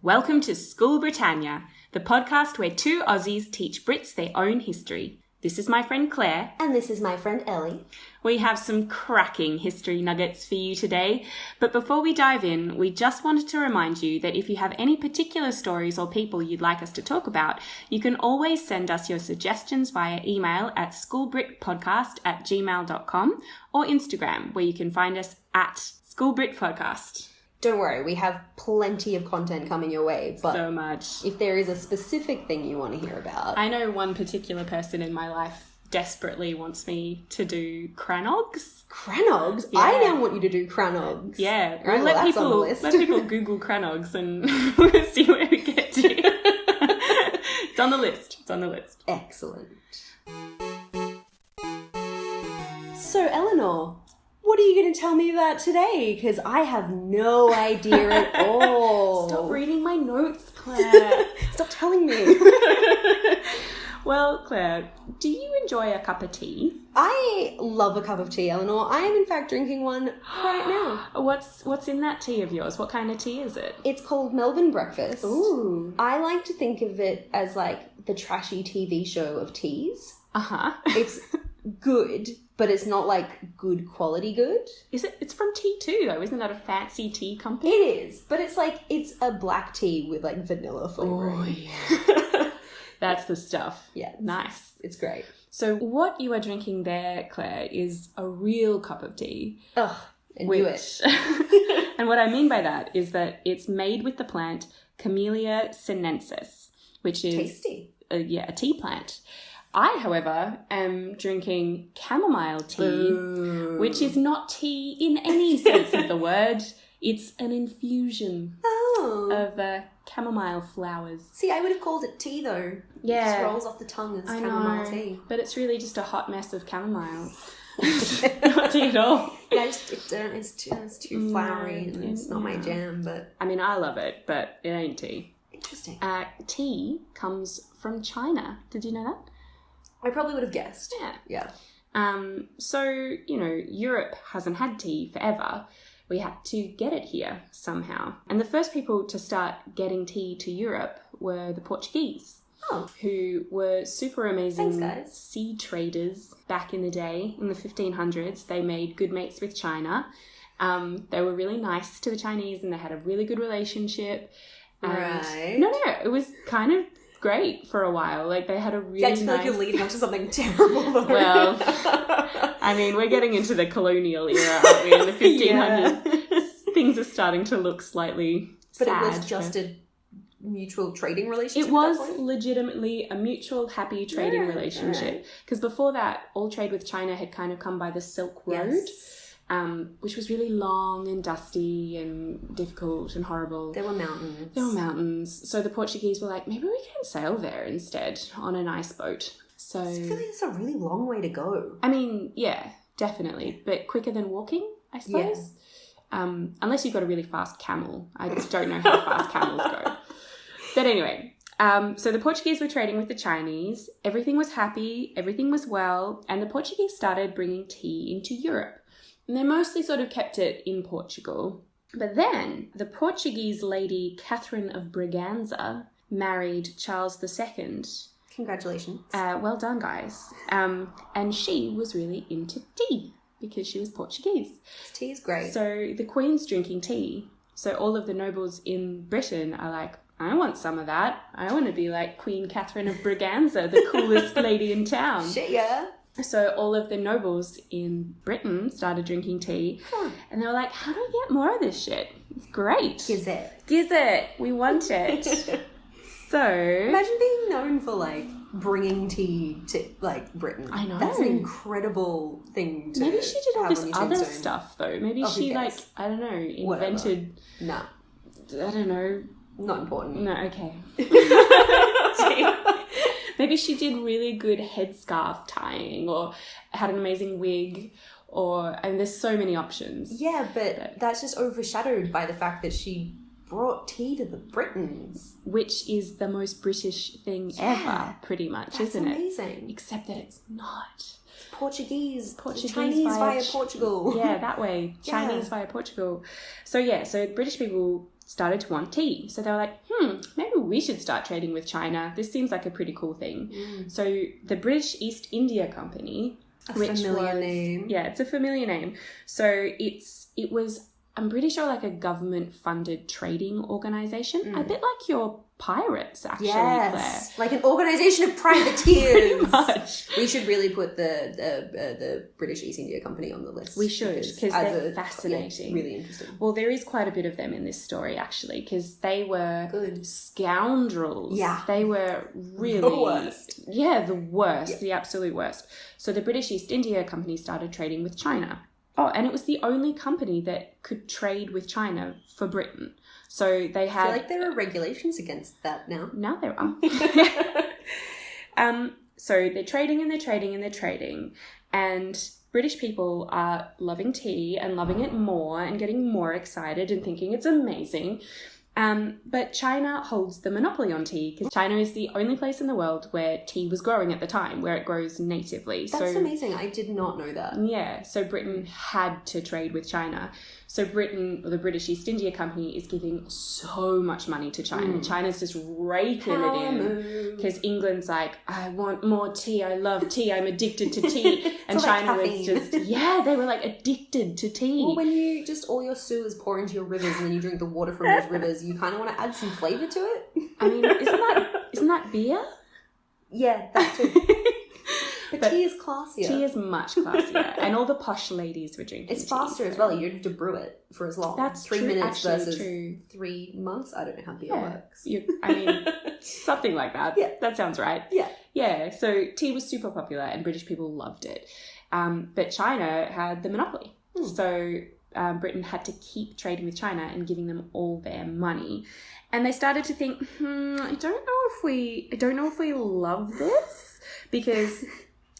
Welcome to School Britannia, the podcast where two Aussies teach Brits their own history. This is my friend Claire. And this is my friend Ellie. We have some cracking history nuggets for you today. But before we dive in, we just wanted to remind you that if you have any particular stories or people you'd like us to talk about, you can always send us your suggestions via email at schoolbritpodcast@gmail.com or Instagram, where you can find us at schoolbritpodcast. Don't worry, we have plenty of content coming your way, but so much. If there is a specific thing you want to hear about... I know one particular person in my life desperately wants me to do cranogs. Cranogs? Yeah. I now want you to do cranogs. Yeah. Right, let people Google cranogs and we'll see where we get to. It's on the list. Excellent. So, Eleanor... what are you going to tell me about today? Because I have no idea at all. Stop reading my notes, Claire. Stop telling me. Well, Claire, do you enjoy a cup of tea? I love a cup of tea, Eleanor. I am in fact drinking one right now. What's in that tea of yours? What kind of tea is it? It's called Melbourne Breakfast. Ooh. I like to think of it as like the trashy TV show of teas. Uh-huh. It's good, but it's not like good quality good. Is it? It's from T2 though. Isn't that a fancy tea company? It is, but it's like, it's a black tea with like vanilla flavoring. Oh, yeah. That's the stuff. Yeah. Nice. It's great. So what you are drinking there, Claire, is a real cup of tea. Ugh, I knew it. And what I mean by that is that it's made with the plant Camellia sinensis, which is... tasty. A tea plant. I, however, am drinking chamomile tea, which is not tea in any sense of the word. It's an infusion of chamomile flowers. See, I would have called it tea, though. Yeah. It just rolls off the tongue as chamomile tea. But it's really just a hot mess of chamomile. Not tea at all. Yeah, it's too flowery and it's not my jam, but... I mean, I love it, but it ain't tea. Interesting. Tea comes from China. Did you know that? I probably would have guessed. Yeah. So, Europe hasn't had tea forever. We had to get it here somehow. And the first people to start getting tea to Europe were the Portuguese, who were super amazing sea traders back in the day. In the 1500s, they made good mates with China. They were really nice to the Chinese and they had a really good relationship. Right. No, it was kind of great for a while. Like, they had a really I feel like you're leading up to something terrible though. Well, I mean, we're getting into the colonial era, aren't we, in the 1500s? Yeah. Things are starting to look slightly sad. But it was just a mutual trading relationship. It was legitimately a mutual, happy trading relationship. Because before that, all trade with China had kind of come by the Silk Road. Yes. Which was really long and dusty and difficult and horrible. There were mountains. So the Portuguese were like, maybe we can sail there instead on a nice boat. So I feel like it's a really long way to go. I mean, yeah, definitely. But quicker than walking, I suppose. Yeah. Unless you've got a really fast camel. I just don't know how fast camels go. But anyway, so the Portuguese were trading with the Chinese. Everything was happy. Everything was well. And the Portuguese started bringing tea into Europe. And they mostly sort of kept it in Portugal. But then the Portuguese lady Catherine of Braganza married Charles II. Congratulations. Well done, guys. And she was really into tea because she was Portuguese. Tea is great. So the Queen's drinking tea. So all of the nobles in Britain are like, I want some of that. I want to be like Queen Catherine of Braganza, the coolest lady in town. Shit, yeah. So all of the nobles in Britain started drinking tea and they were like, how do we get more of this shit? It's great. Giz it. We want it. So... imagine being known for, like, bringing tea to, like, Britain. I know. That's an incredible thing to maybe she did all have this on your other tombstone. Stuff, though. Maybe she, like, I don't know, invented... No. I don't know. Not important. No, okay. Maybe she did really good headscarf tying or had an amazing wig and there's so many options. Yeah, but that's just overshadowed by the fact that she brought tea to the Britons. Which is the most British thing ever, pretty much, isn't it? That's amazing. Except that it's not. It's Portuguese Chinese via Portugal. Yeah, that way. Chinese via Portugal. So British people started to want tea. So they were like, maybe we should start trading with China. This seems like a pretty cool thing. So the British East India Company, name. Yeah, it's a familiar name. So it was, I'm pretty sure, like a government-funded trading organisation. A bit like your pirates, actually, yes, Claire. like an organisation of privateers. Pretty much. We should really put the British East India Company on the list. We should, because they're fascinating. Yeah, really interesting. Well, there is quite a bit of them in this story, actually, because they were scoundrels. Yeah. They were really... The worst. Yeah, the worst. Yeah. The absolute worst. So the British East India Company started trading with China. Oh, and it was the only company that could trade with China for Britain. So they had... I feel like there are regulations against that now. Now there are. So they're trading and they're trading and they're trading. And British people are loving tea and loving it more and getting more excited and thinking it's amazing. But China holds the monopoly on tea because China is the only place in the world where tea was growing at the time, where it grows natively. That's amazing. I did not know that. Yeah, so Britain had to trade with China. So Britain, or the British East India Company, is giving so much money to China. China's just raking it in because England's like, I want more tea. I love tea. I'm addicted to tea. And China was just, they were like addicted to tea. Well, when you just all your sewers pour into your rivers and then you drink the water from those rivers, you kind of want to add some flavour to it. I mean, isn't that beer? Yeah, that too. But tea is classier. Tea is much classier. And all the posh ladies were drinking It's faster as well. You don't have to brew it for as long. That's 3 true, minutes versus true. 3 months. I don't know how beer works. I mean, something like that. Yeah. That sounds right. Yeah. Yeah, so tea was super popular and British people loved it. But China had the monopoly. So Britain had to keep trading with China and giving them all their money. And they started to think, I don't know if we love this, because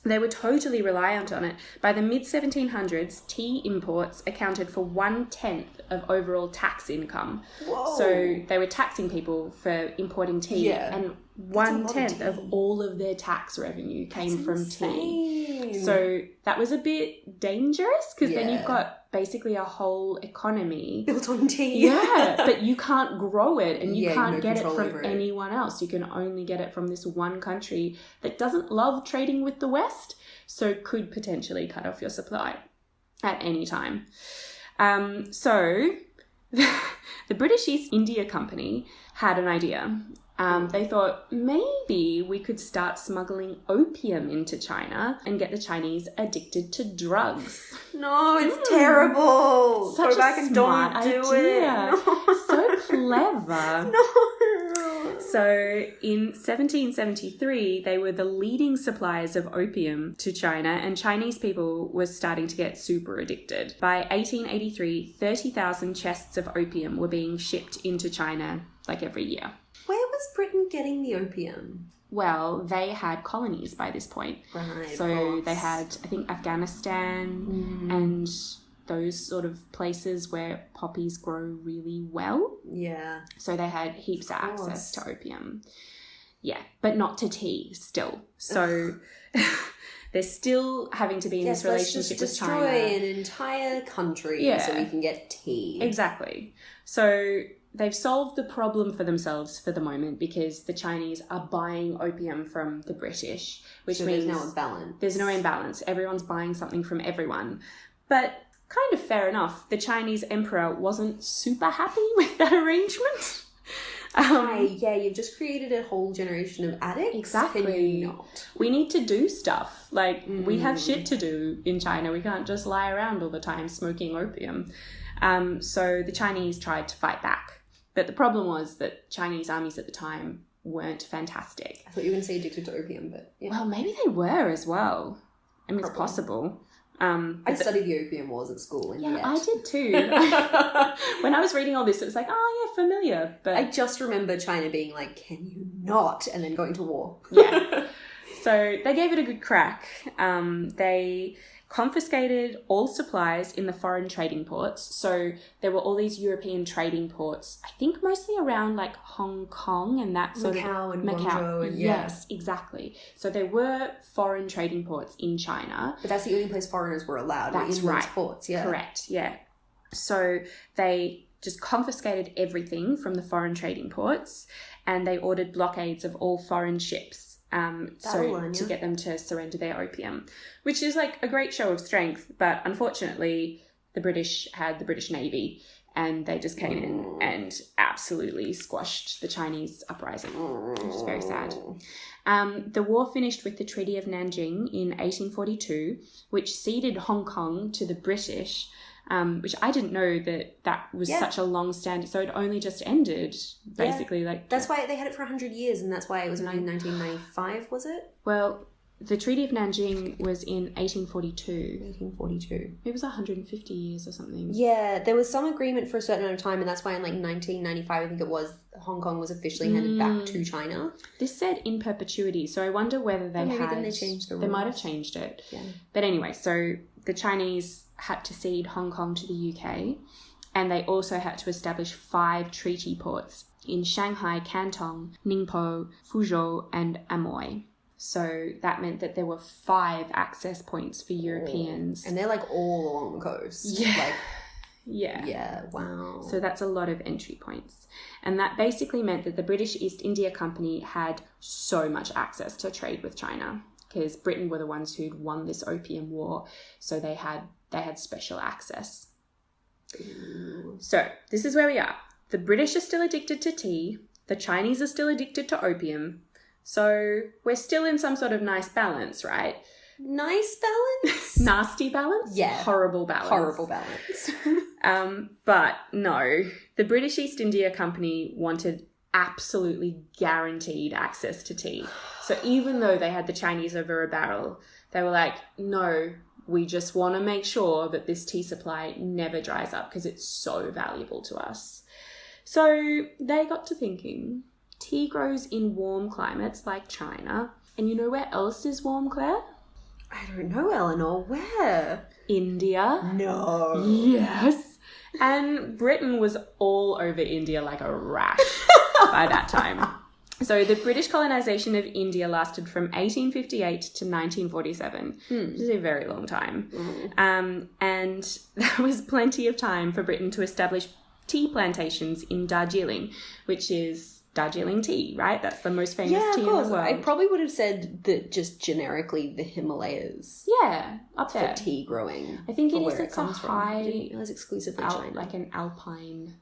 they were totally reliant on it. By the mid-1700s, tea imports accounted for 1/10 of overall tax income. Whoa. So they were taxing people for importing tea, and 1/10 of all of their tax revenue came from tea. So that was a bit dangerous, because then you've got basically a whole economy built on tea. Yeah, but you can't grow it and you can't get it from it. anyone else. You can only get it from this one country that doesn't love trading with the West, so could potentially cut off your supply at any time. So the British East India Company had an idea. They thought maybe we could start smuggling opium into China and get the Chinese addicted to drugs. No, it's terrible. Such Go back and don't do it. No. So clever. No. So in 1773, they were the leading suppliers of opium to China, and Chinese people were starting to get super addicted. By 1883, 30,000 chests of opium were being shipped into China like every year. Where was Britain getting the opium? Well, they had colonies by this point. Right. So they had, I think, Afghanistan and those sort of places where poppies grow really well. Yeah. So they had heaps of access to opium. Yeah, but not to tea still. So they're still having to be in this relationship with China. Let's just destroy an entire country so we can get tea. Exactly. So they've solved the problem for themselves for the moment, because the Chinese are buying opium from the British, which means there's no imbalance. There's no imbalance. Everyone's buying something from everyone. But kind of fair enough. The Chinese emperor wasn't super happy with that arrangement. You've just created a whole generation of addicts. Exactly. Can you not? We need to do stuff. Like, we have shit to do in China. We can't just lie around all the time smoking opium. So the Chinese tried to fight back. But the problem was that Chinese armies at the time weren't fantastic. I thought you were going to say addicted to opium, but yeah. Well, maybe they were as well. I mean, it's possible. I studied the Opium Wars at school. And yeah, I did too. When I was reading all this, it was like, oh yeah, familiar. But I just remember China being like, can you not? And then going to war. Yeah. So they gave it a good crack. They confiscated all supplies in the foreign trading ports. So there were all these European trading ports, I think mostly around like Hong Kong and that sort Macau of... and Guangzhou. And Yes, exactly. So there were foreign trading ports in China. But that's the only place foreigners were allowed. That's in right. those ports, yeah. Correct, yeah. So they just confiscated everything from the foreign trading ports, and they ordered blockades of all foreign ships to get them to surrender their opium, which is like a great show of strength. But unfortunately, the British had the British Navy, and they just came in and absolutely squashed the Chinese uprising, which is very sad. The war finished with the Treaty of Nanjing in 1842, which ceded Hong Kong to the British, which I didn't know that was such a long stand. So it only just ended, basically. That's why they had it for 100 years, and that's why it was in 1995, was it? Well, the Treaty of Nanjing was in 1842. 1842. It was 150 years or something. Yeah, there was some agreement for a certain amount of time, and that's why in 1995, I think it was, Hong Kong was officially handed back to China. This said in perpetuity, so I wonder whether they then they changed the rules. They might have changed it. Yeah. But anyway, so the Chinese had to cede Hong Kong to the UK, and they also had to establish 5 treaty ports in Shanghai, Canton, Ningpo, Fuzhou, and Amoy. So that meant that there were 5 access points for Europeans. And they're like all along the coast. Yeah. Yeah, wow. So that's a lot of entry points. And that basically meant that the British East India Company had so much access to trade with China, because Britain were the ones who'd won this opium war. So they had special access. Ooh. So this is where we are. The British are still addicted to tea. The Chinese are still addicted to opium. So we're still in some sort of nice balance, right? Nice balance? Nasty balance? Yeah. Horrible balance. Horrible balance. But no, the British East India Company wanted absolutely guaranteed access to tea. So even though they had the Chinese over a barrel, they were like, no, we just want to make sure that this tea supply never dries up because it's so valuable to us. So they got to thinking, tea grows in warm climates like China. And you know where else is warm, Claire? I don't know, Eleanor. Where? India. No. Yes. And Britain was all over India like a rash by that time. So the British colonisation of India lasted from 1858 to 1947, which is a very long time. And there was plenty of time for Britain to establish tea plantations in Darjeeling, which is Darjeeling tea, right? That's the most famous tea in the world. I probably would have said that just generically the Himalayas. Yeah, up there. For tea growing. I think it is. Where It's a high... I didn't realize exclusively China. Like an alpine...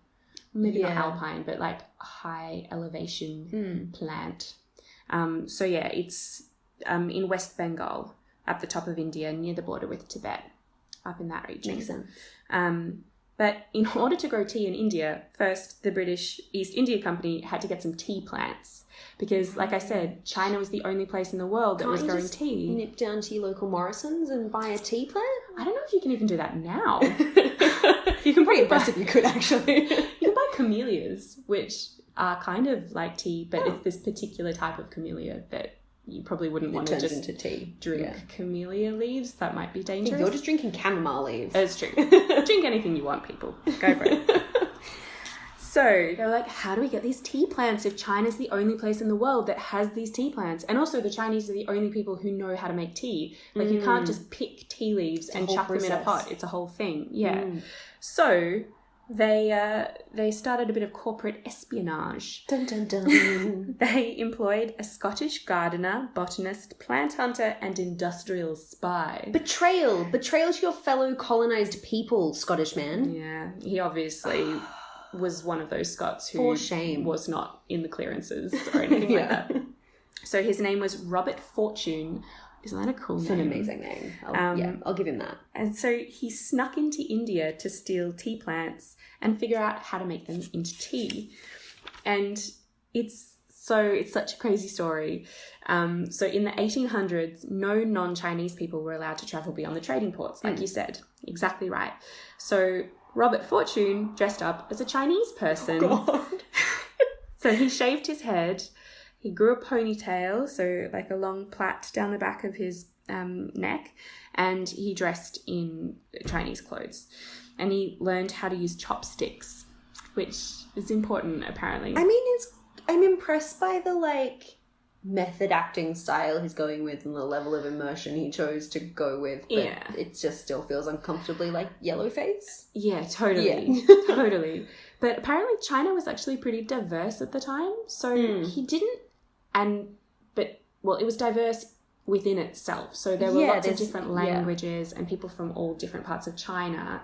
Maybe not alpine, but like high elevation plant. So yeah, it's in West Bengal, at the top of India, near the border with Tibet, up in that region. Makes sense. But in order to grow tea in India, first the British East India Company had to get some tea plants. Because, like I said, China was the only place in the world that was growing tea. Nip down to your local Morrison's and buy a tea plant? I don't know if you can even do that now. You can pretty impressed if you could, actually. You can buy camellias, which are kind of like tea, but it's this particular type of camellia that you probably wouldn't want to just drink camellia leaves. That might be dangerous. You're just drinking chamomile leaves. It's true. Drink anything you want, people. Go for it. So they were like, how do we get these tea plants if China's the only place in the world that has these tea plants? And also the Chinese are the only people who know how to make tea. Like you can't just pick tea leaves and chuck them in a pot. It's a whole thing. Yeah. So they started a bit of corporate espionage. Dun, dun, dun. They employed a Scottish gardener, botanist, plant hunter, and industrial spy. Betrayal to your fellow colonised people, Scottish man. Yeah, he obviously was one of those Scots who was not in the clearances or anything like that. So his name was Robert Fortune. Isn't that a cool name? It's an amazing name. I'll give him that. And so he snuck into India to steal tea plants and figure out how to make them into tea. And it's such a crazy story. So in the 1800s, no non-Chinese people were allowed to travel beyond the trading ports, like you said. Exactly right. So Robert Fortune dressed up as a Chinese person. Oh, God. So he shaved his head. He grew a ponytail, so like a long plait down the back of his neck, and he dressed in Chinese clothes. And he learned how to use chopsticks, which is important, apparently. I mean, I'm impressed by the, method acting style he's going with and the level of immersion he chose to go with, but it just still feels uncomfortably like yellow face. Yeah, totally. Totally. But apparently China was actually pretty diverse at the time, so he didn't, it was diverse within itself. So there were lots of different languages and people from all different parts of China,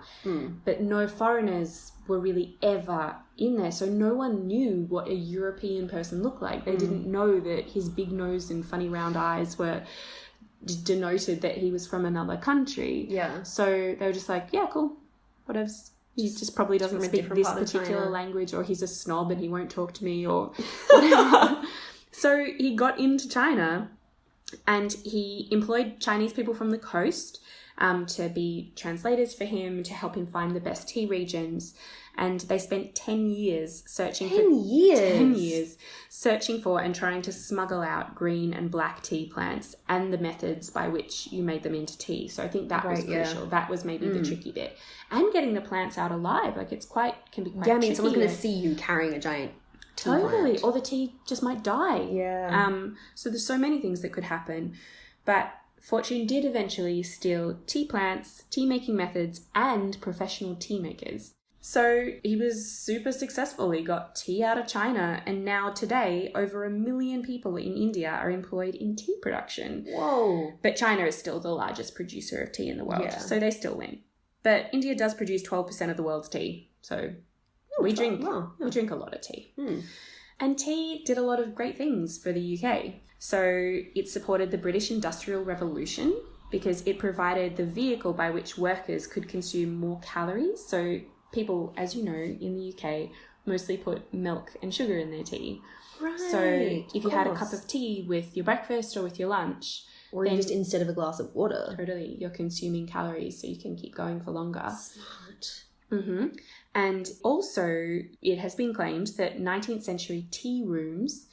but no foreigners were really ever in there. So no one knew what a European person looked like. They didn't know that his big nose and funny round eyes were denoted that he was from another country. Yeah. So they were just like, yeah, cool, whatever. He just probably doesn't speak this particular language, or he's a snob and he won't talk to me, or whatever. So he got into China and he employed Chinese people from the coast to be translators for him, to help him find the best tea regions. And they spent 10 years searching for and trying to smuggle out green and black tea plants and the methods by which you made them into tea. So I think that was crucial. That was maybe the tricky bit. And getting the plants out alive. Like, can be quite tricky. Yeah, I mean, someone's going to see you carrying a giant tea plant. Or the tea just might die. Yeah. So there's so many things that could happen. But Fortune did eventually steal tea plants, tea-making methods, and professional tea makers. So he was super successful. He got tea out of China, and now today, over 1 million people in India are employed in tea production. Whoa. But China is still the largest producer of tea in the world, so they still win. But India does produce 12% of the world's tea, so we drink a lot of tea. And tea did a lot of great things for the UK. So it supported the British Industrial Revolution because it provided the vehicle by which workers could consume more calories. So people, as you know, in the UK, mostly put milk and sugar in their tea. Right. So if you had a cup of tea with your breakfast or with your lunch, or then just instead of a glass of water. Totally. You're consuming calories so you can keep going for longer. Smart. Mm-hmm. And also, it has been claimed that 19th century tea rooms,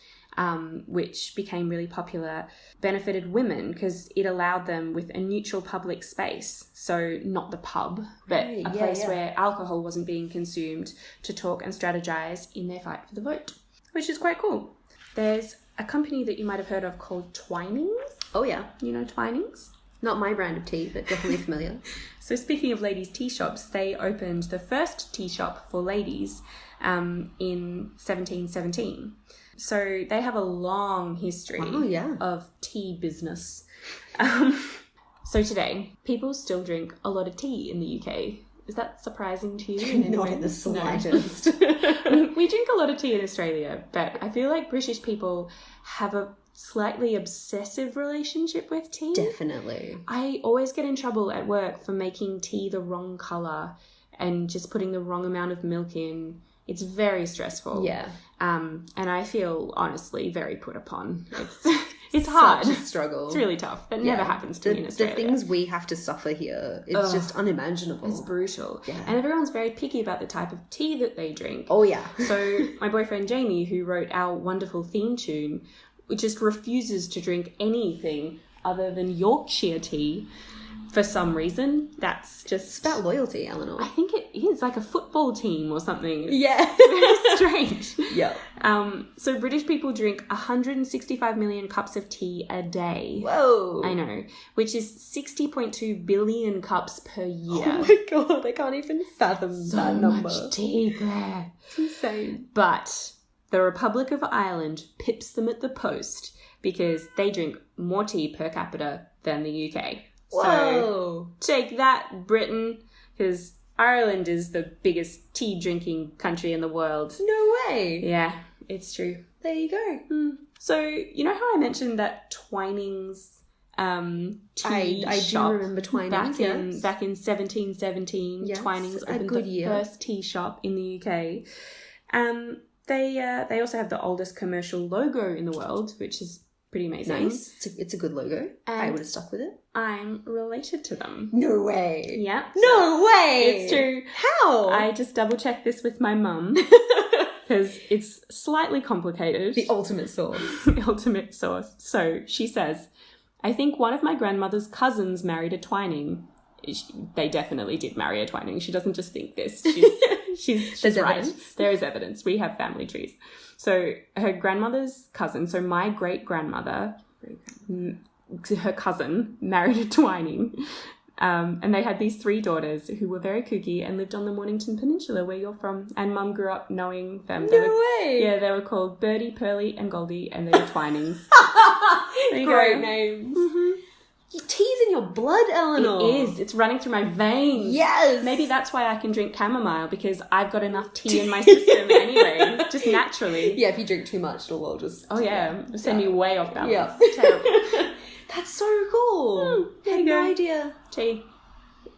which became really popular, benefited women because it allowed them with a neutral public space. So not the pub, but a place where alcohol wasn't being consumed, to talk and strategize in their fight for the vote, which is quite cool. There's a company that you might have heard of called Twinings. Oh, yeah. You know Twinings? Not my brand of tea, but definitely familiar. So speaking of ladies' tea shops, they opened the first tea shop for ladies in 1717. So they have a long history of tea business. So today, people still drink a lot of tea in the UK. Is that surprising to you? Not in the slightest. No. We drink a lot of tea in Australia, but I feel like British people have a slightly obsessive relationship with tea. Definitely. I always get in trouble at work for making tea the wrong colour and just putting the wrong amount of milk in. It's very stressful. Yeah. And I feel honestly very put upon. It's hard. Such a struggle. It's really tough. That never happens to me in Australia. The things we have to suffer here, it's just unimaginable. It's brutal. Yeah. And everyone's very picky about the type of tea that they drink. Oh, yeah. So my boyfriend Jamie, who wrote our wonderful theme tune, just refuses to drink anything other than Yorkshire tea for some reason. That's just... It's about loyalty, Eleanor. I think it is, like a football team or something. Yeah. It's very strange. Yeah. So British people drink 165 million cups of tea a day. Whoa. I know. Which is 60.2 billion cups per year. Oh my God, I can't even fathom that number. So much tea, Claire. It's insane. But the Republic of Ireland pips them at the post because they drink more tea per capita than the UK. Whoa. So take that, Britain, because Ireland is the biggest tea drinking country in the world. No way. Yeah, it's true. There you go. So you know how I mentioned that Twinings tea I shop do remember Twinings, back in 1717. Yes, Twinings a opened good the year. first tea shop in the UK. They also have the oldest commercial logo in the world, which is pretty amazing. Nice. It's a good logo. I would have stuck with it. I'm related to them. No way. Yeah. No way. It's true. How? I just double-checked this with my mum because it's slightly complicated. The ultimate source. The ultimate source. So she says, I think one of my grandmother's cousins married a Twining. They definitely did marry a Twining. She doesn't just think this. She's There's right. evidence. There is evidence. We have family trees. So her grandmother's cousin, so my great-grandmother, her cousin, married a Twining. And they had these 3 daughters who were very kooky and lived on the Mornington Peninsula where you're from. And Mum grew up knowing them. No way! Yeah, they were called Birdie, Pearly and Goldie, and they were Twinings. Great names. Mm-hmm. Tea's in your blood, Eleanor. It is. It's running through my veins. Yes. Maybe that's why I can drink chamomile, because I've got enough tea in my system anyway, just naturally. Yeah, if you drink too much, it'll all just... Oh, yeah. Send me way off balance. Yeah. Terrible. That's so cool. There I had you no go. idea. Tea.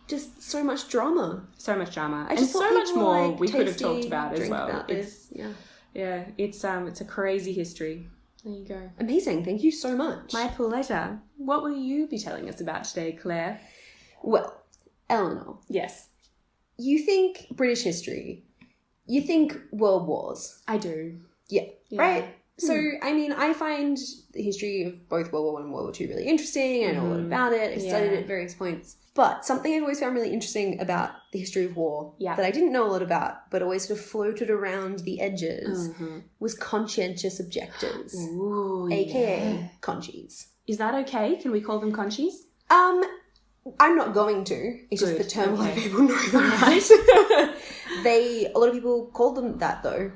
Just so much drama. So much drama. I just and thought so much people more like we could have tasty talked about as drink well. about this. Yeah, it's a crazy history. There you go. Amazing. Thank you so much. My pleasure. What will you be telling us about today, Claire? Well, Eleanor, Yes, you think British history, you think world wars. I do. Yeah. Yeah. Right? So, I mean, I find the history of both World War I and World War II really interesting. I know a lot about it. I've studied it at various points. But something I've always found really interesting about the history of war that I didn't know a lot about, but always sort of floated around the edges, was conscientious objectors, Ooh, aka conchies. Is that okay? Can we call them conchies? I'm not going to. It's just the term a lot of okay. people know them as. A lot of people call them that though.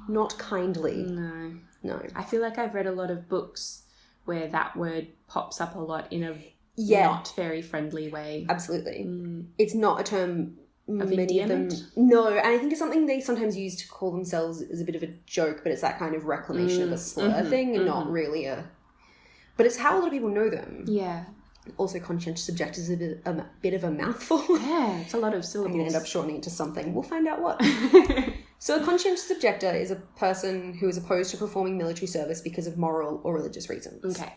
Not kindly. No. I feel like I've read a lot of books where that word pops up a lot in a not very friendly way. Absolutely. It's not a term Of many of them... endearment? No, and I think it's something they sometimes use to call themselves as a bit of a joke, but it's that kind of reclamation of a slur thing and not really a... But it's how a lot of people know them. Yeah. Also, conscientious objectors is a bit of a mouthful. Yeah, it's a lot of I'm syllables. going to end up shortening it to something. We'll find out what. So a conscientious objector is a person who is opposed to performing military service because of moral or religious reasons. Okay.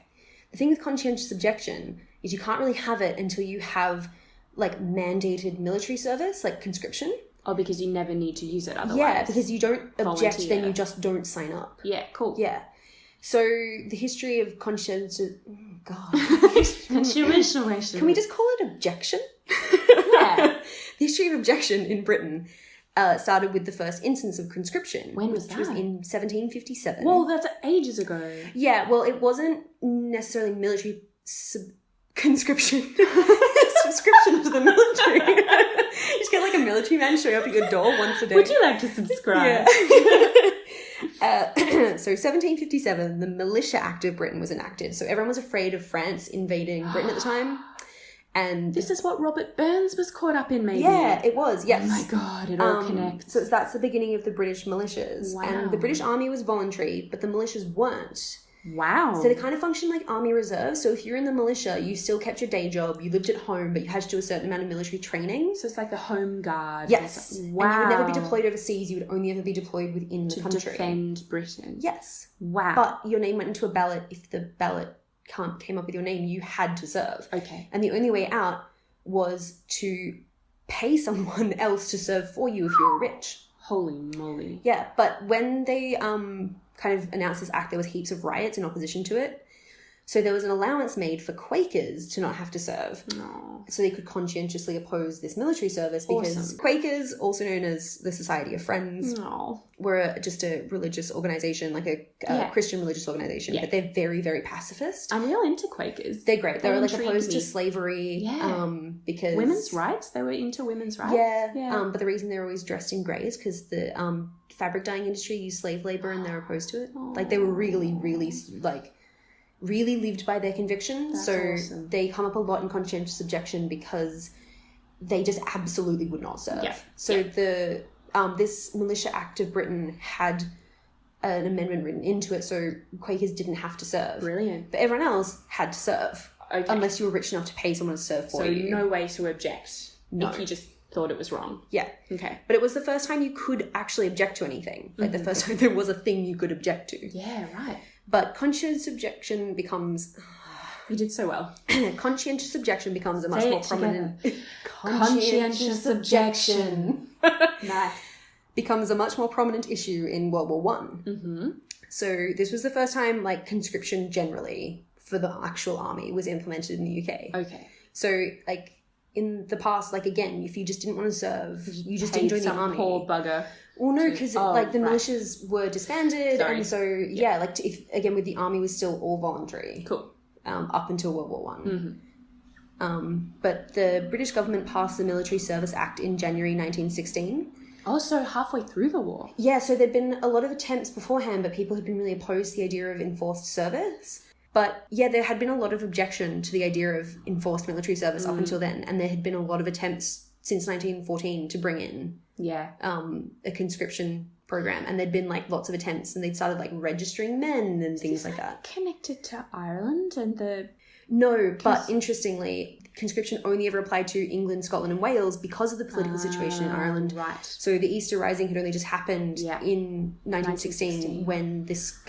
The thing with conscientious objection is you can't really have it until you have, like, mandated military service, like conscription. Oh, because you never need to use it otherwise. Yeah, because you don't object, Volunteer. then you just don't sign up. Yeah, cool. Yeah. So the history of conscientious... Oh, God. Constitution. Can we just call it objection? Yeah. The history of objection in Britain started with the first instance of conscription. When was which was that? in 1757. Whoa, that's ages ago. Yeah, well, it wasn't necessarily military conscription. Subscription to the military. You just get like a military man show up at your door once a day. Would you like to subscribe? Yeah. So 1757, the Militia Act of Britain was enacted. So everyone was afraid of France invading Britain at the time. And This is what Robert Burns was caught up in, maybe. yeah, it was, yes. Oh my God, it all connects. So that's the beginning of the British militias. Wow. And the British Army was voluntary, but the militias weren't. Wow. So they kind of functioned like army reserves. So if you're in the militia, you still kept your day job, you lived at home, but you had to do a certain amount of military training. So it's like the home guard. Yes. Wow. And you would never be deployed overseas, you would only ever be deployed within the country. To defend Britain. Yes. Wow. But your name went into a ballot. If the ballot came up with your name, you had to serve. Okay. And the only way out was to pay someone else to serve for you if you were rich. Holy moly. Yeah, but when they kind of announced this act, there was heaps of riots in opposition to it. So there was an allowance made for Quakers to not have to serve. No. So they could conscientiously oppose this military service because Awesome. Quakers, also known as the Society of Friends, No. were just a religious organization, like a Christian religious organization, but they're very, very pacifist. I'm real into Quakers. They're great. They were like intrigue opposed me. to slavery. Yeah. Because Women's rights? They were into women's rights? Yeah. But the reason they're always dressed in grey is because the fabric dyeing industry used slave labor and they're opposed to it. Like they were really, really really lived by their convictions. That's so awesome. they come up a lot in conscientious objection because they just absolutely would not serve. Yeah. So the this Militia Act of Britain had an amendment written into it so Quakers didn't have to serve. Brilliant. But everyone else had to serve. Okay. Unless you were rich enough to pay someone to serve for So you. no way to object No. if you just thought it was wrong. Yeah. Okay. But it was the first time you could actually object to anything. Like the first time there was a thing you could object to. Yeah, right. But conscientious objection becomes... You did so well. Conscientious objection becomes a much Say more it prominent... Conscientious objection. Nice. Becomes a much more prominent issue in World War One. Mm-hmm. So this was the first time, like, conscription generally for the actual army was implemented in the UK. Okay. So, like, in the past, like, again, if you just didn't want to serve, you just didn't join the army. Poor bugger. Well, no, because the militias were disbanded, and so again, with the army was still all voluntary. Cool. Up until World War One. Mm-hmm. But the British government passed the Military Service Act in January 1916. Oh, so halfway through the war. Yeah, so there'd been a lot of attempts beforehand, but people had been really opposed to the idea of enforced service. But yeah, there had been a lot of objection to the idea of enforced military service up until then, and there had been a lot of attempts since 1914 to bring in a conscription program, and there'd been like lots of attempts, and they'd started like registering men and things like that. Connected to Ireland and the... No, but interestingly, conscription only ever applied to England, Scotland and Wales because of the political situation in Ireland. Right. So the Easter Rising had only just happened in 1916 when this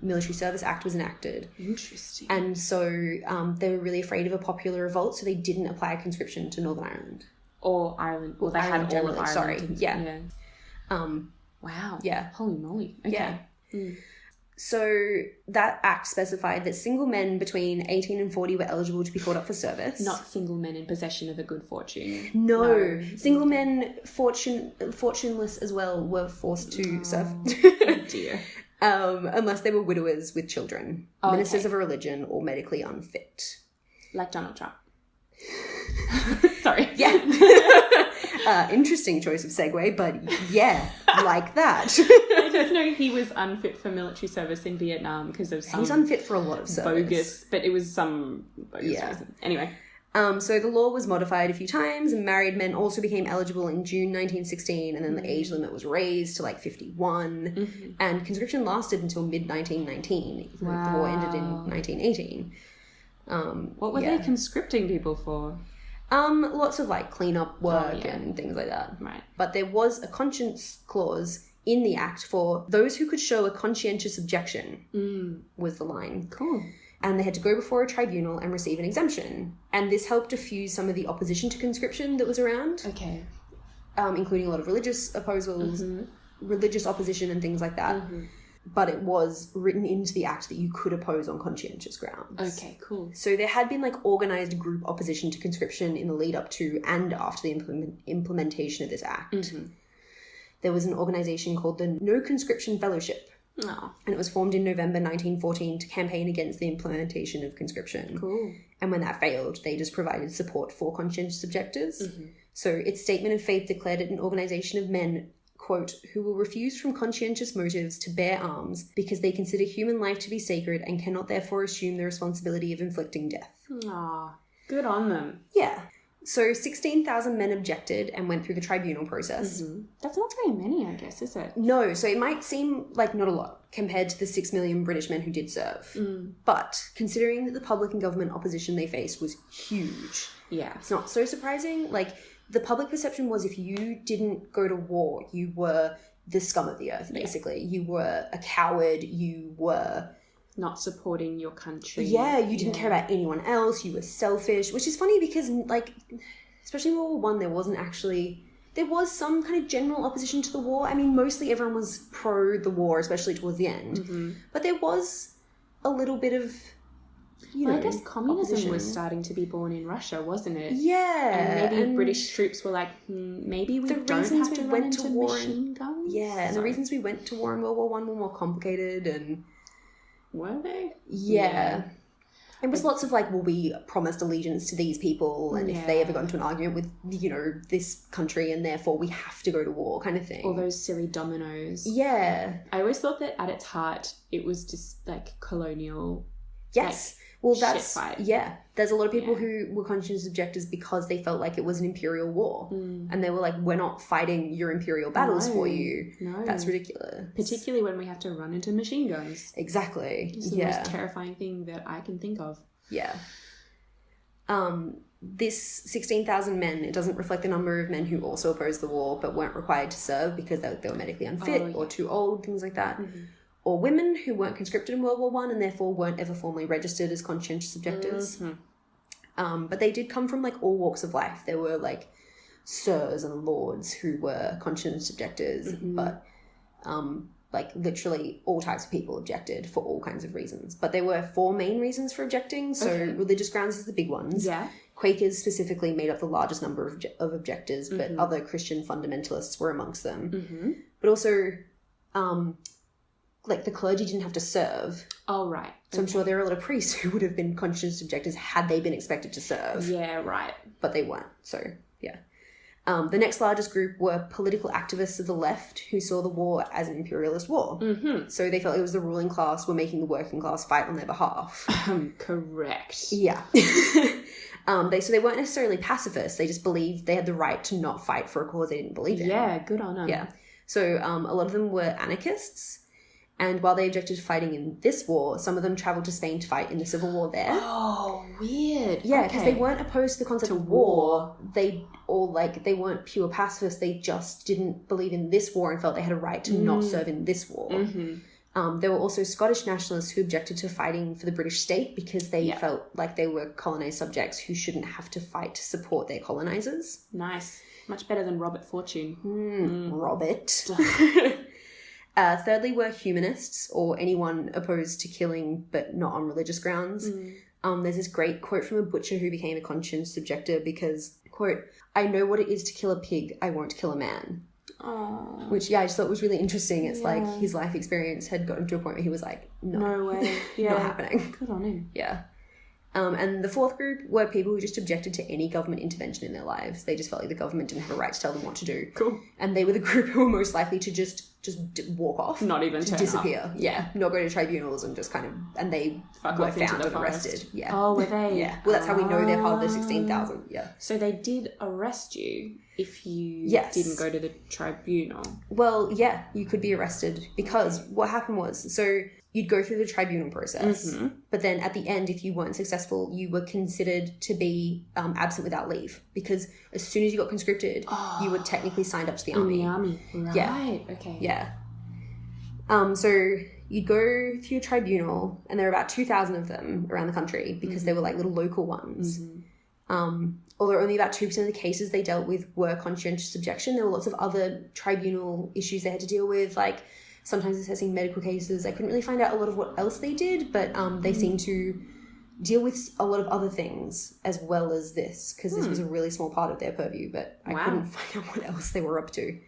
Military Service Act was enacted. Interesting. And so they were really afraid of a popular revolt, so they didn't apply conscription to Northern Ireland. Or Ireland. Well, they Ireland had all of Ireland. Sorry, yeah. Wow. Yeah. Holy moly. Okay. Yeah. So that act specified that single men between 18 and 40 were eligible to be called up for service. Not single men in possession of a good fortune. No. Single men, fortuneless as well, were forced to serve. Oh dear. Unless they were widowers with children, ministers of a religion, or medically unfit. Like Donald Trump. Sorry. Yeah. Interesting choice of segue, but yeah, like that. I just know he was unfit for military service in Vietnam because of some... He's unfit for a lot of service. Bogus, but it was some bogus reason. Anyway. So the law was modified a few times, and married men also became eligible in June 1916, and then the age limit was raised to like 51, and conscription lasted until mid-1919. Wow. The war ended in 1918. What were they conscripting people for? Lots of like cleanup work and things like that. Right. But there was a conscience clause in the act for those who could show a conscientious objection, was the line. Cool. And they had to go before a tribunal and receive an exemption. And this helped diffuse some of the opposition to conscription that was around. Okay. Including a lot of religious opposals, religious opposition and things like that. But it was written into the act that you could oppose on conscientious grounds. Okay, cool. So there had been like organised group opposition to conscription in the lead up to and after the implementation of this act. There was an organisation called the No Conscription Fellowship. Oh. And it was formed in November 1914 to campaign against the implementation of conscription. Cool. And when that failed, they just provided support for conscientious objectors. So its statement of faith declared it an organisation of men, quote, who will refuse from conscientious motives to bear arms because they consider human life to be sacred and cannot therefore assume the responsibility of inflicting death. Aw, good on them. Yeah. So 16,000 men objected and went through the tribunal process. That's not very many, I guess, is it? No, so it might seem like not a lot compared to the 6 million British men who did serve. But considering that the public and government opposition they faced was huge, it's not so surprising. Like, the public perception was if you didn't go to war, you were the scum of the earth, basically. You were a coward, you were... not supporting your country. Yeah, you didn't care about anyone else, you were selfish, which is funny because, like, especially in World War One, there was some kind of general opposition to the war. I mean, mostly everyone was pro the war, especially towards the end. But there was a little bit of, I guess communism was starting to be born in Russia, wasn't it? Yeah. And maybe British troops were like, maybe we don't have to run into machine guns. Yeah, and the reasons we went to war in World War One were more complicated and... Were they? Yeah. It was lots of like, well, we promised allegiance to these people, and if they ever got into an argument with, this country, and therefore we have to go to war kind of thing. All those silly dominoes. Yeah. I always thought that at its heart, it was just like colonial. Yes. Well, that's... shit fight. Yeah. There's a lot of people who were conscientious objectors because they felt like it was an imperial war. And they were like, we're not fighting your imperial battles for you. No. That's ridiculous. Particularly when we have to run into machine guns. Exactly. It's the most terrifying thing that I can think of. Yeah. This 16,000 men, it doesn't reflect the number of men who also opposed the war but weren't required to serve because they were medically unfit or too old, things like that. Or women who weren't conscripted in World War One and therefore weren't ever formally registered as conscientious objectors. But they did come from like all walks of life. There were like sirs and lords who were conscientious objectors, but like literally all types of people objected for all kinds of reasons. But there were 4 main reasons for objecting. So religious grounds is the big ones. Yeah. Quakers specifically made up the largest number of objectors, but other Christian fundamentalists were amongst them. Mm-hmm. But also, like the clergy didn't have to serve. Oh, right. So I'm sure there are a lot of priests who would have been conscientious objectors had they been expected to serve. Yeah, right. But they weren't. So, yeah. The next largest group were political activists of the left who saw the war as an imperialist war. Mm-hmm. So they felt it was the ruling class were making the working class fight on their behalf. Correct. Yeah. They weren't necessarily pacifists. They just believed they had the right to not fight for a cause they didn't believe in. Yeah, good on them. Yeah. So a lot of them were anarchists. And while they objected to fighting in this war, some of them travelled to Spain to fight in the Civil War there. Oh, weird. Yeah, because they weren't opposed to the concept of war. They weren't pure pacifists. They just didn't believe in this war and felt they had a right to not serve in this war. Mm-hmm. There were also Scottish nationalists who objected to fighting for the British state because they felt like they were colonised subjects who shouldn't have to fight to support their colonisers. Nice. Much better than Robert Fortune. Robert. Thirdly were humanists, or anyone opposed to killing but not on religious grounds. There's this great quote from a butcher who became a conscientious objector because, quote, "I know what it is to kill a pig, I won't kill a man." Oh. Which, I just thought was really interesting. It's like his life experience had gotten to a point where he was like, no way. Not happening. Good on him. Yeah. And the fourth group were people who just objected to any government intervention in their lives. They just felt like the government didn't have a right to tell them what to do. Cool. And they were the group who were most likely to just walk off. Not even turn disappear. Up. Yeah. Not go to tribunals and just kind of... And they were found and arrested. Yeah. Oh, were they? Yeah. Well, that's how we know they're part of the 16,000. Yeah. So they did arrest you if you didn't go to the tribunal? Well, yeah. You could be arrested because what happened was... So... You'd go through the tribunal process, but then at the end, if you weren't successful, you were considered to be absent without leave because as soon as you got conscripted, you were technically signed up to the army. In the army, right? Yeah. Okay. Yeah. So you'd go through your tribunal, and there were about 2,000 of them around the country because they were like little local ones. Although only about 2% of the cases they dealt with were conscientious objection, there were lots of other tribunal issues they had to deal with, like sometimes assessing medical cases. I couldn't really find out a lot of what else they did, but they seemed to deal with a lot of other things as well as this, because this was a really small part of their purview, but I couldn't find out what else they were up to.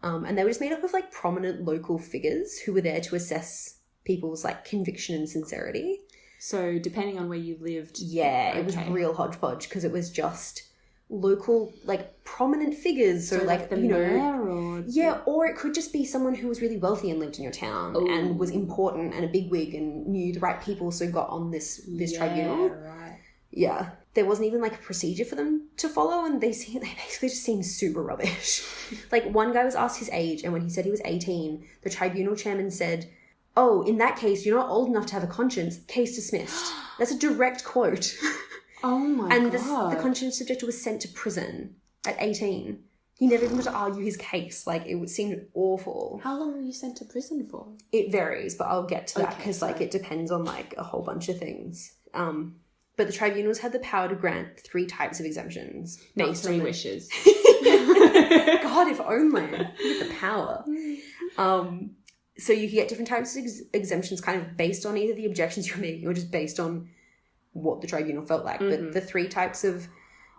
And they were just made up of like prominent local figures who were there to assess people's like conviction and sincerity. So depending on where you lived. Yeah, it was real hodgepodge because it was just local, like prominent figures. So like the you know, mayor or... Yeah, or it could just be someone who was really wealthy and lived in your town and was important and a bigwig and knew the right people, so got on this tribunal. Right. Yeah. There wasn't even like a procedure for them to follow, and they basically just seemed super rubbish. Like one guy was asked his age, and when he said he was 18, the tribunal chairman said, "Oh, in that case, you're not old enough to have a conscience. Case dismissed." That's a direct quote. Oh my God. And the conscientious objector was sent to prison at 18. He never even got to argue his case. Like, it seemed awful. How long were you sent to prison for? It varies, but I'll get to that because, like, it depends on, like, a whole bunch of things. But the tribunals had the power to grant 3 types of exemptions. Not 3 wishes. God, if only. The power. So you could get different types of exemptions kind of based on either the objections you're making or just based on what the tribunal felt like. But the 3 types of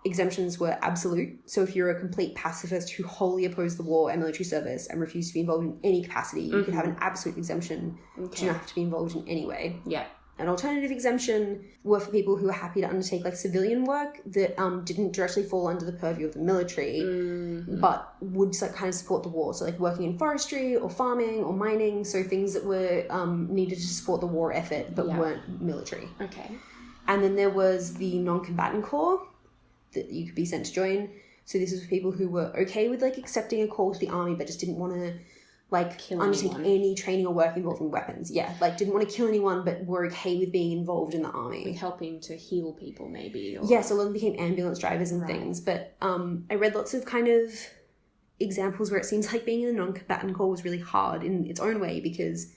exemptions were absolute. So if you're a complete pacifist who wholly opposed the war and military service and refused to be involved in any capacity, you could have an absolute exemption. But you don't have to be involved in any way. Yeah. An alternative exemption were for people who were happy to undertake like civilian work that didn't directly fall under the purview of the military, but would kind of support the war. So like working in forestry or farming or mining. So things that were needed to support the war effort but weren't military. Okay. And then there was the non-combatant corps that you could be sent to join. So this is for people who were okay with like accepting a call to the army but just didn't want to like undertake any training or work involving weapons. Yeah, like didn't want to kill anyone but were okay with being involved in the army. Like helping to heal people maybe. Or... Yeah, so a lot of them became ambulance drivers and things. But I read lots of kind of examples where it seems like being in a non-combatant corps was really hard in its own way because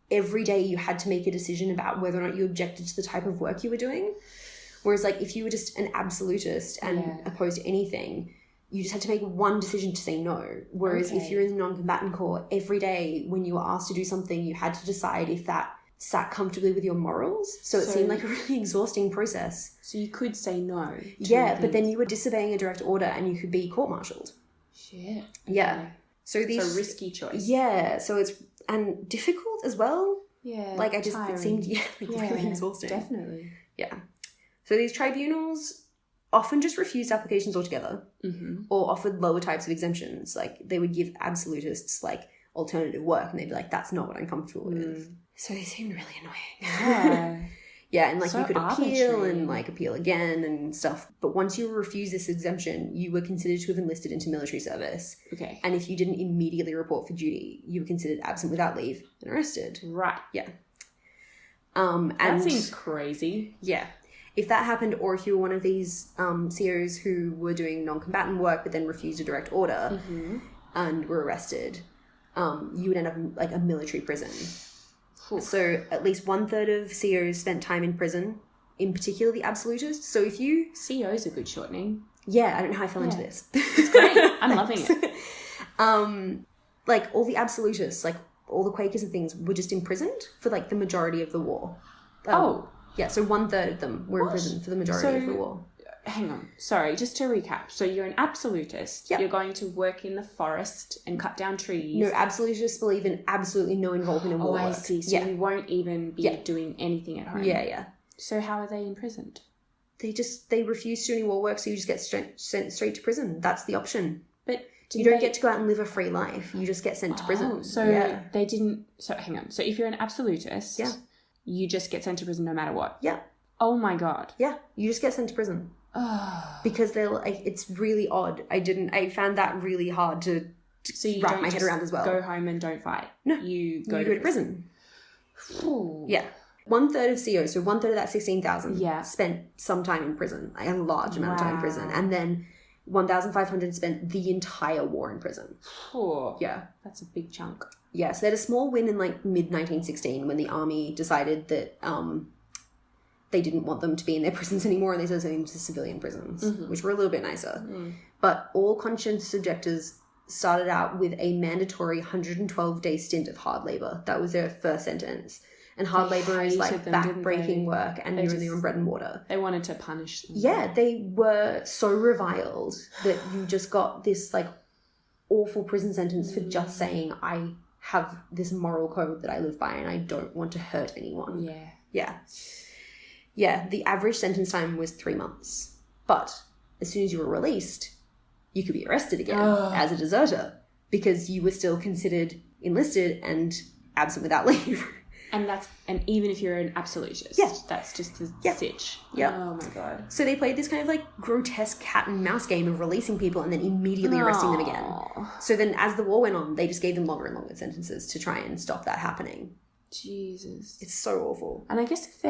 every day you had to make a decision about whether or not you objected to the type of work you were doing. Whereas like if you were just an absolutist and opposed to anything, you just had to make one decision to say no. Whereas if you're in the non-combatant corps, every day when you were asked to do something, you had to decide if that sat comfortably with your morals. So it seemed like a really exhausting process. So you could say no. But then you were disobeying a direct order and you could be court-martialed. Shit. Yeah. So it's a risky choice. Yeah. So it's, and difficult as well. Yeah. Like it seemed, really exhausting. Definitely. Yeah. So these tribunals often just refused applications altogether or offered lower types of exemptions. Like they would give absolutists like alternative work and they'd be like, that's not what I'm comfortable with. So they seemed really annoying. Yeah. And like you could appeal and like appeal again and stuff. But once you were refused this exemption, you were considered to have enlisted into military service. Okay. And if you didn't immediately report for duty, you were considered absent without leave and arrested. Right. Yeah. And that seems crazy. Yeah. If that happened, or if you were one of these COs who were doing non-combatant work but then refused a direct order and were arrested, you would end up in like a military prison. So at least 1/3 of COs spent time in prison, in particular the absolutists. So if you... CO is a good shortening. Yeah, I don't know how I fell into this. It's great. I'm loving it. Like all the absolutists, like all the Quakers and things were just imprisoned for like the majority of the war. Yeah, so 1/3 of them were in prison for the majority of the war. Hang on. Sorry, just to recap. So you're an absolutist. Yep. You're going to work in the forest and cut down trees. No, absolutists believe in absolutely no involvement in war work. I see. So you won't even be doing anything at home. Yeah. So how are they imprisoned? They refuse to do any war work, so you just get sent straight to prison. That's the option. But you don't get to go out and live a free life. You just get sent to prison. They didn't... So hang on. So if you're an absolutist, you just get sent to prison no matter what? Yeah. Oh my God. Yeah, you just get sent to prison. Because they're like, it's really odd. I found that really hard to wrap my head around as well. Go home and don't fight. No, you go to prison. Yeah, 1/3 of COs, so 1/3 of that 16,000 spent some time in prison, like a large amount of time in prison, and then 1,500 spent the entire war in prison. Yeah, that's a big chunk. Yeah, so they had a small win in like mid-1916 when the army decided that they didn't want them to be in their prisons anymore and they started sending them to civilian prisons, which were a little bit nicer. But all conscientious objectors started out with a mandatory 112-day stint of hard labour. That was their first sentence. And hard labour is like back-breaking work and you're only on bread and water. They wanted to punish them. Yeah, they were so reviled that you just got this like awful prison sentence for just saying, I have this moral code that I live by and I don't want to hurt anyone. Yeah, the average sentence time was 3 months. But as soon as you were released, you could be arrested again as a deserter because you were still considered enlisted and absent without leave. And even if you're an absolutist, that's just the sitch. Yeah. Oh my God. So they played this kind of like grotesque cat and mouse game of releasing people and then immediately arresting them again. So then as the war went on, they just gave them longer and longer sentences to try and stop that happening. Jesus. It's so awful. And I guess if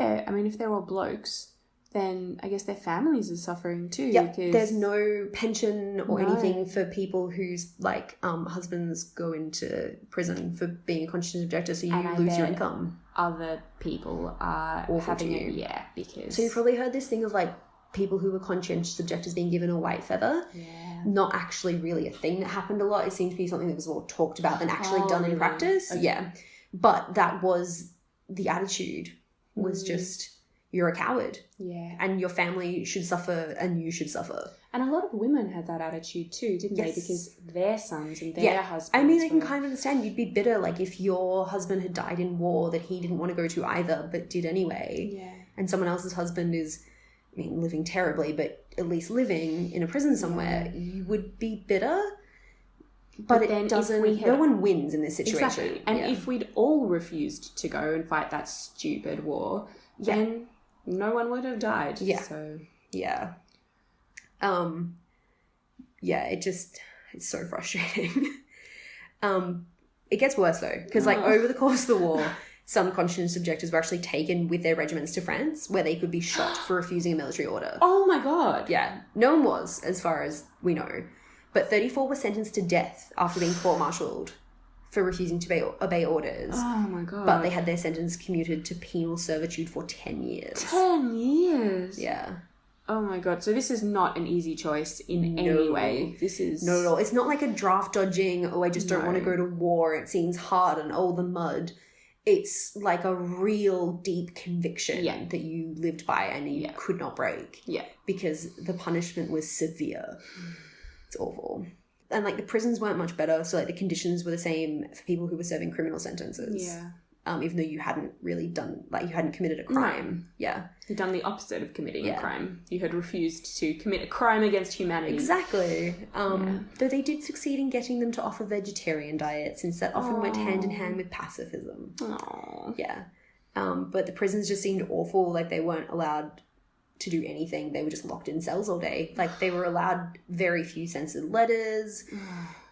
they're all blokes, then I guess their families are suffering too. Yeah, because there's no pension or anything for people whose like husbands go into prison for being a conscientious objector, so you lose your income. Other people are having it, because... So you've probably heard this thing of like people who were conscientious objectors being given a white feather. Yeah. Not actually really a thing that happened a lot. It seemed to be something that was more talked about than actually done in practice. Okay. Yeah. But that was the attitude, was just, you're a coward. Yeah. And your family should suffer and you should suffer. And a lot of women had that attitude too, didn't they? Because their sons and their husbands I mean, I can kind of understand. You'd be bitter, like if your husband had died in war that he didn't want to go to either, but did anyway. Yeah. And someone else's husband is, I mean, living terribly, but at least living in a prison somewhere, you would be bitter. But it doesn't, no one wins in this situation. Exactly. And if we'd all refused to go and fight that stupid war, then no one would have died. Yeah. So. Yeah. It's so frustrating. It gets worse though, because like over the course of the war, some conscientious objectors were actually taken with their regiments to France where they could be shot for refusing a military order. Oh my God. Yeah. No one was, as far as we know. But 34 were sentenced to death after being court-martialed for refusing to obey orders. Oh my God. But they had their sentence commuted to penal servitude for 10 years. 10 years? Yeah. Oh my God. So this is not an easy choice in any way. This is... Not at all. It's not like a draft dodging, I just don't want to go to war. It seems hard and the mud. It's like a real deep conviction that you lived by and you could not break. Yeah. Because the punishment was severe. It's awful. And like the prisons weren't much better. So like the conditions were the same for people who were serving criminal sentences. Yeah. Even though you hadn't really done, like you hadn't committed a crime. No. Yeah. You'd done the opposite of committing a crime. You had refused to commit a crime against humanity. Exactly. Though they did succeed in getting them to offer vegetarian diets, since that often went hand in hand with pacifism. Aww. Yeah. But the prisons just seemed awful. Like they weren't allowed to do anything. They were just locked in cells all day. Like they were allowed very few censored letters.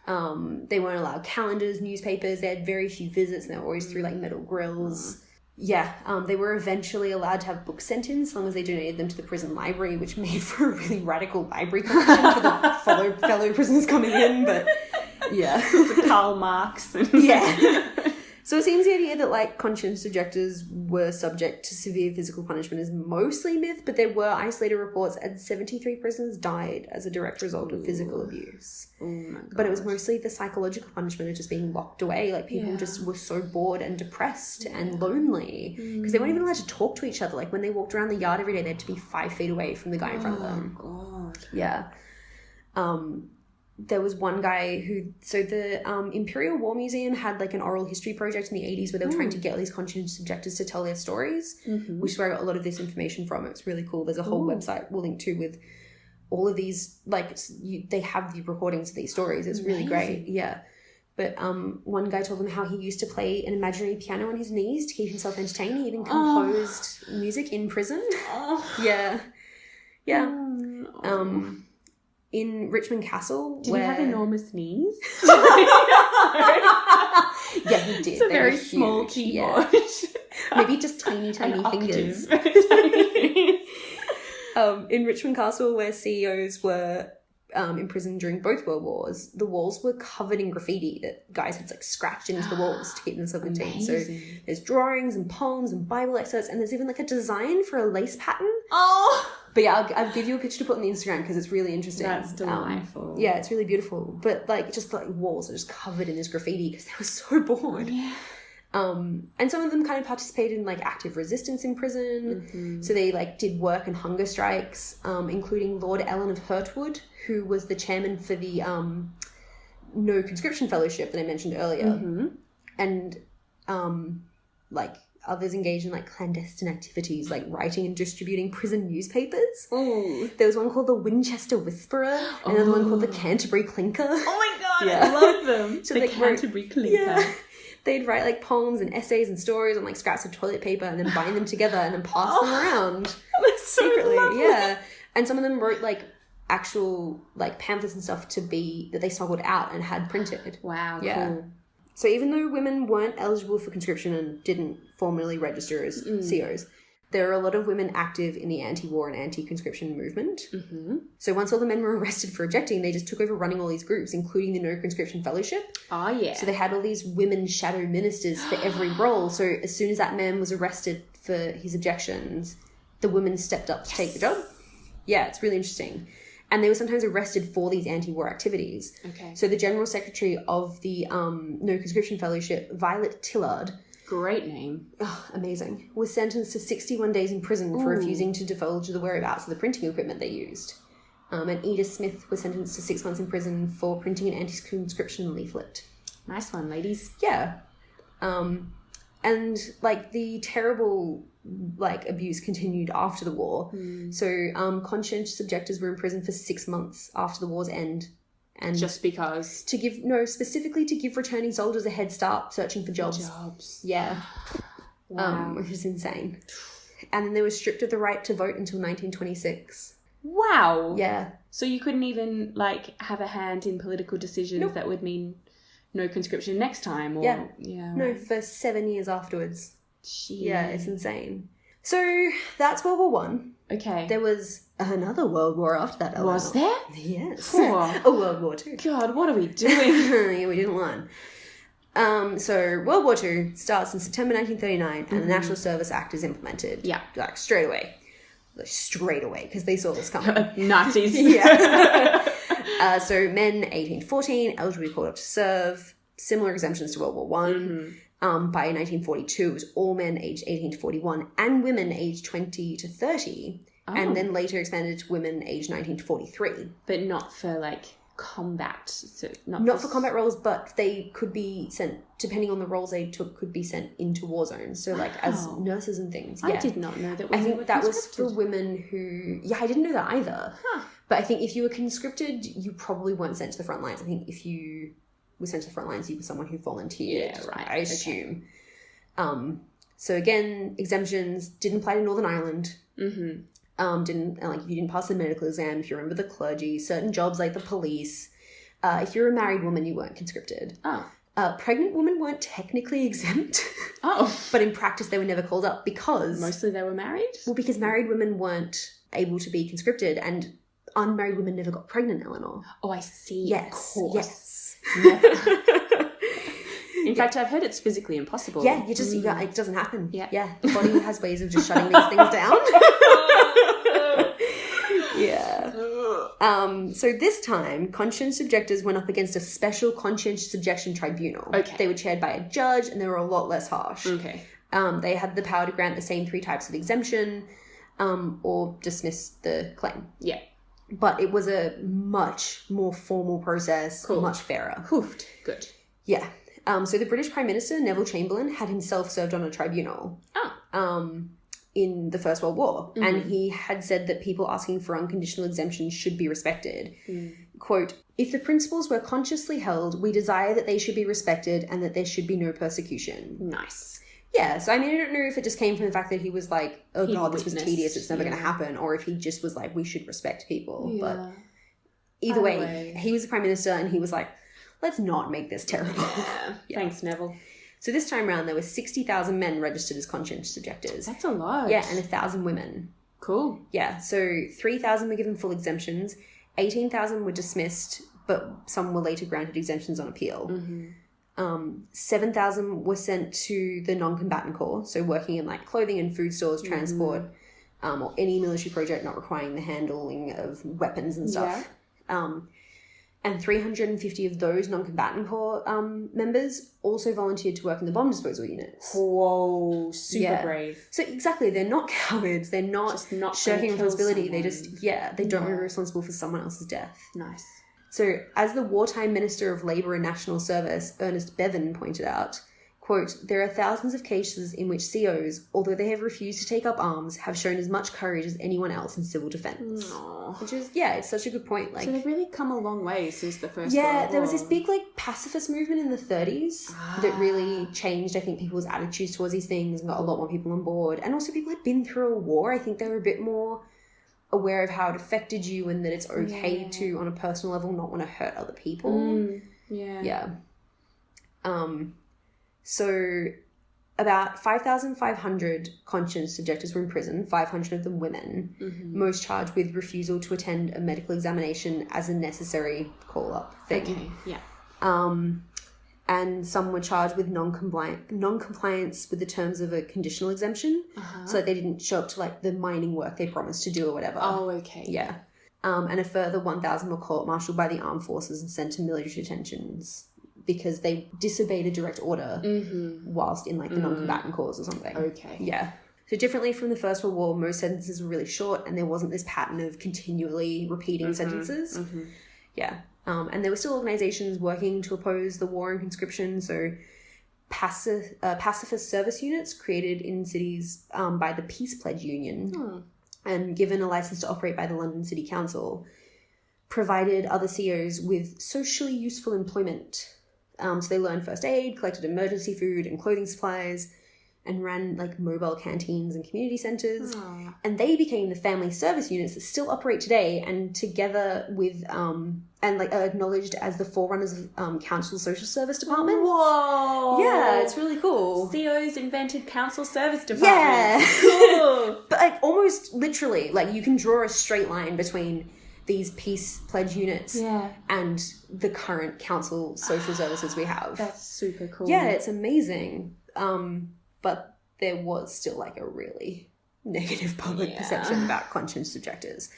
They weren't allowed calendars, newspapers. They had very few visits, and they were always through like metal grills. Yeah, they were eventually allowed to have books sent in as long as they donated them to the prison library, which made for a really radical library collection for the fellow prisoners coming in. But yeah, Karl Marx. Yeah. So it seems the idea that like conscientious objectors were subject to severe physical punishment is mostly myth, but there were isolated reports and 73 prisoners died as a direct result of physical abuse. Oh my God. But it was mostly the psychological punishment of just being locked away. Like people just were so bored and depressed and lonely because they weren't even allowed to talk to each other. Like when they walked around the yard every day, they had to be 5 feet away from the guy in front of them. Oh God. Yeah. There was one guy who... So the Imperial War Museum had like an oral history project in the 80s where they were trying to get all these conscientious objectors to tell their stories, which is where I got a lot of this information from. It's really cool. There's a whole website we'll link to with all of these... Like, they have the recordings of these stories. It's really great. Yeah. But one guy told them how he used to play an imaginary piano on his knees to keep himself entertained. He even composed music in prison. Yeah. Yeah. In Richmond Castle. Did he have enormous knees? Yeah, he did. It's a very small keyboard. Yeah. Maybe just tiny fingers. In Richmond Castle, where CEOs were imprisoned during both World Wars, the walls were covered in graffiti that guys had like scratched into the walls to keep themselves contained. So there's drawings and poems and Bible excerpts, and there's even like a design for a lace pattern. Oh! But yeah, I'll give you a picture to put on the Instagram because it's really interesting. That's delightful. Yeah, it's really beautiful. But like, just like walls are just covered in this graffiti because they were so bored. Yeah. And some of them kind of participated in like active resistance in prison. So they like did work and hunger strikes, including Lord Ellen of Hurtwood, who was the chairman for the No Conscription Fellowship that I mentioned earlier. And like others engaged in like clandestine activities like writing and distributing prison newspapers. Ooh. There was one called the Winchester Whisperer, and another one called the Canterbury Clinker. Oh my God, I love them. So the Canterbury Clinker. Yeah. They'd write like poems and essays and stories on like scraps of toilet paper and then bind them together and then pass them around That's so secretly. lovely. Yeah. And some of them wrote like actual like pamphlets and stuff that they smuggled out and had printed. Wow, Yeah. cool. So even though women weren't eligible for conscription and didn't formally register as COs, there are a lot of women active in the anti-war and anti-conscription movement. So once all the men were arrested for objecting, they just took over running all these groups, including the No Conscription Fellowship. Oh, yeah. So they had all these women shadow ministers for every role. So as soon as that man was arrested for his objections, the women stepped up to take the job. Yeah, it's really interesting. And they were sometimes arrested for these anti-war activities. Okay. So the General Secretary of the No Conscription Fellowship, Violet Tillard... Great name. Oh, amazing. Was sentenced to 61 days in prison for refusing to divulge the whereabouts of the printing equipment they used. And Edith Smith was sentenced to 6 months in prison for printing an anti-conscription leaflet. Nice one, ladies. Yeah. And like the terrible like abuse continued after the war. So conscientious objectors were in prison for 6 months after the war's end. And just because specifically to give returning soldiers a head start searching for jobs. Yeah. Wow. Which is insane. And then they were stripped of the right to vote until 1926. Wow. Yeah. So you couldn't even like have a hand in political decisions that would mean no conscription next time, or no, for 7 years afterwards. Jeez. Yeah, it's insane. So that's World War One. Okay. There was another World War after that. LOL. Was there? Yes. Poor. A World War Two. God, what are we doing? Yeah, we didn't learn. So World War II starts in September 1939 and the National Service Act is implemented. Yeah. Like straight away. straight away because they saw this coming. Nazis. Yeah. So men 18 to 14 eligible to be called up to serve. Similar exemptions to World War One. By 1942, it was all men aged 18 to 41 and women aged 20 to 30. Oh. And then later expanded to women aged 19 to 43. But not for like combat. So not for combat roles, but they could be sent, depending on the roles they took, could be sent into war zones. So like as nurses and things. Yeah. I did not know that. I think that was for women who... Yeah, I didn't know that either. Huh. But I think if you were conscripted, you probably weren't sent to the front lines. I think if you were sent to the front lines, you were someone who volunteered. Yeah, right. I assume. Okay. So again, exemptions didn't apply to Northern Ireland. Mm-hmm. If you didn't pass the medical exam, if you're a member of the clergy, certain jobs like the police. If you're a married woman, you weren't conscripted. Oh. Pregnant women weren't technically exempt. Oh. But in practice, they were never called up because... Mostly they were married? Well, because married women weren't able to be conscripted and unmarried women never got pregnant, Eleanor. Oh, I see. Yes. Of course. Yes. Never. In fact, I've heard it's physically impossible. Yeah, it doesn't happen. Yeah. The body has ways of just shutting these things down. Yeah. So this time, conscientious objectors went up against a special conscientious objection tribunal. Okay. They were chaired by a judge and they were a lot less harsh. Okay. They had the power to grant the same 3 types of exemption or dismiss the claim. Yeah. But it was a much more formal process, much fairer. Hoofed. Good. Yeah. So the British Prime Minister, Neville Chamberlain, had himself served on a tribunal. In the First World War. Mm-hmm. And he had said that people asking for unconditional exemption should be respected. Quote, "If the principles were consciously held, we desire that they should be respected and that there should be no persecution." Nice. Yeah, so I mean, I don't know if it just came from the fact that he was like, oh God, this was tedious, it's never going to happen, or if he just was like, we should respect people. Yeah. But either way, he was the Prime Minister and he was like, let's not make this terrible. Yeah. Thanks, Neville. So this time around, there were 60,000 men registered as conscientious objectors. That's a lot. Yeah, and 1,000 women. Cool. Yeah, so 3,000 were given full exemptions, 18,000 were dismissed, but some were later granted exemptions on appeal. Mm-hmm. 7,000 were sent to the non-combatant corps, so working in like clothing and food stores, transport, or any military project not requiring the handling of weapons and stuff. Yeah. And 350 of those non-combatant corps members also volunteered to work in the bomb disposal units. Whoa, super brave. So exactly, they're not cowards. They're not shirking responsibility. They just, they don't want to be responsible for someone else's death. Nice. So as the wartime Minister of Labour and National Service, Ernest Bevan, pointed out, quote, "There are thousands of cases in which COs, although they have refused to take up arms, have shown as much courage as anyone else in civil defence." Aww. Which is, it's such a good point. Like, so they've really come a long way since the First World War. Yeah, there was this big, like, pacifist movement in the 30s that really changed, I think, people's attitudes towards these things and got a lot more people on board. And also people had been through a war. I think they were a bit more aware of how it affected you and that it's okay to, on a personal level, not want to hurt other people. Yeah. So about 5,500 conscientious objectors were in prison, 500 of them women, most charged with refusal to attend a medical examination as a necessary call-up thing. Okay, yeah. And some were charged with non-compliance with the terms of a conditional exemption, so that they didn't show up to like the mining work they promised to do or whatever. Oh, okay. Yeah. And a further 1,000 were court-martialed by the armed forces and sent to military detentions because they disobeyed a direct order whilst in like the non-combatant corps or something. Okay. Yeah. So differently from the First World War, most sentences were really short and there wasn't this pattern of continually repeating sentences. Yeah. And there were still organisations working to oppose the war and conscription. So pacifist service units created in cities by the Peace Pledge Union and given a licence to operate by the London City Council provided other COs with socially useful employment. So they learned first aid, collected emergency food and clothing supplies, and ran like mobile canteens and community centres. And they became the family service units that still operate today and together with, and like are acknowledged as the forerunners of council social service departments. Whoa! Yeah, it's really cool. COs invented council service departments. Yeah. Cool. But like almost literally, like you can draw a straight line between these Peace Pledge units and the current council social services we have. That's super cool. Yeah, it's amazing. But there was still like a really negative public perception about conscientious objectors.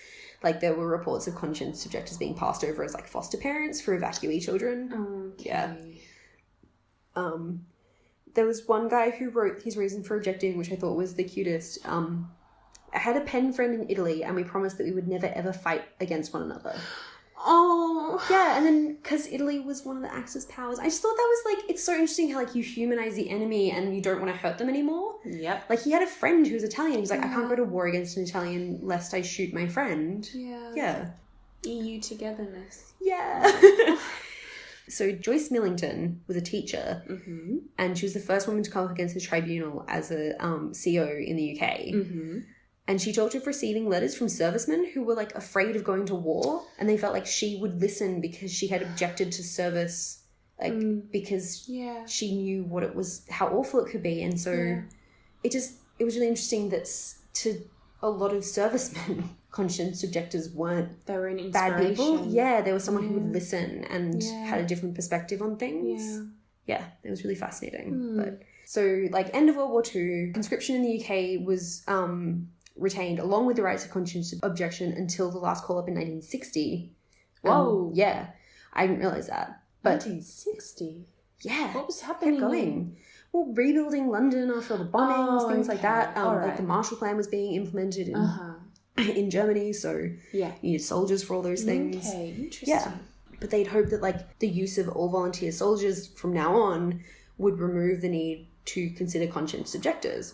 Like, there were reports of conscientious objectors being passed over as, like, foster parents for evacuee children. Okay. Yeah. There was one guy who wrote his reason for objecting, which I thought was the cutest. I had a pen friend in Italy, and we promised that we would never, ever fight against one another. Oh. Yeah, and then, because Italy was one of the Axis powers, I just thought that was, like, it's so interesting how, like, you humanize the enemy and you don't want to hurt them anymore. Yep. Like, he had a friend who was Italian. He's like, I can't go to war against an Italian lest I shoot my friend. Yeah. Yeah. EU togetherness. Yeah. So Joyce Millington was a teacher, mm-hmm. and she was the first woman to come up against the tribunal as a CO in the UK. Mm-hmm. And she talked of receiving letters from servicemen who were, like, afraid of going to war, and they felt like she would listen because she had objected to service, like, because she knew what it was, how awful it could be. And so it was really interesting that to a lot of servicemen, conscientious objectors weren't they were an bad people. inspiration. Yeah, there was someone who would listen and had a different perspective on things. Yeah, it was really fascinating. But so, like, end of World War II, conscription in the UK was retained along with the rights of conscientious objection until the last call up in 1960. Whoa. Yeah, I didn't realise that. But 1960? Yeah. What was happening? Kept going. Well, rebuilding London after all the bombings, things like that. Like, the Marshall Plan was being implemented in Germany, so you needed soldiers for all those things. Okay, interesting. Yeah. But they'd hoped that, like, the use of all volunteer soldiers from now on would remove the need to consider conscientious objectors.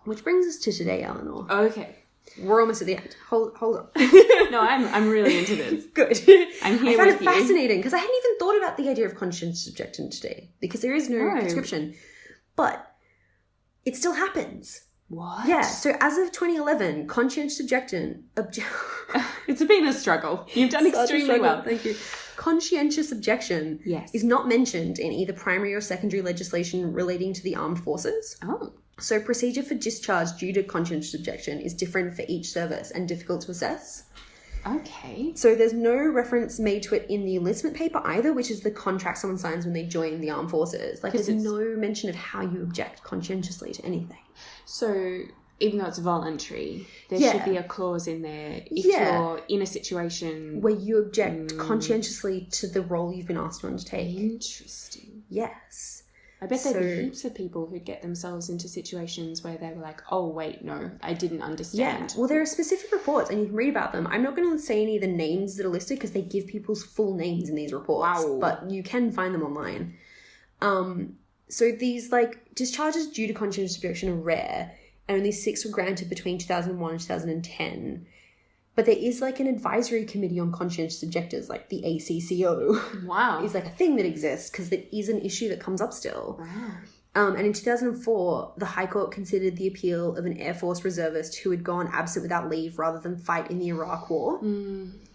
Which brings us to today, Eleanor. Okay. We're almost at the end. Hold on. No, I'm really into this. Good. I'm here I found with it fascinating because I hadn't even thought about the idea of conscientious objection today because there is no conscription. But it still happens. What? Yeah. So as of 2011, conscientious objection... It's been a struggle. You've done extremely well. Thank you. Conscientious objection is not mentioned in either primary or secondary legislation relating to the armed forces. Oh. So procedure for discharge due to conscientious objection is different for each service and difficult to assess. Okay. So there's no reference made to it in the enlistment paper either, which is the contract someone signs when they join the armed forces. Like, there's no mention of how you object conscientiously to anything. So even though it's voluntary, there should be a clause in there if you're in a situation where you object conscientiously to the role you've been asked to undertake. Interesting. Yes. I bet there'd be heaps of people who'd get themselves into situations where they were like, oh, wait, no, I didn't understand. Yeah, well, there are specific reports, and you can read about them. I'm not going to say any of the names that are listed because they give people's full names in these reports. Wow. But you can find them online. So these, like, discharges due to conscientious objection are rare, and only 6 were granted between 2001 and 2010. But there is, like, an advisory committee on conscientious objectors, like the ACCO. Wow. Is, like, a thing that exists because it is an issue that comes up still. Wow. And in 2004, the High Court considered the appeal of an Air Force reservist who had gone absent without leave rather than fight in the Iraq War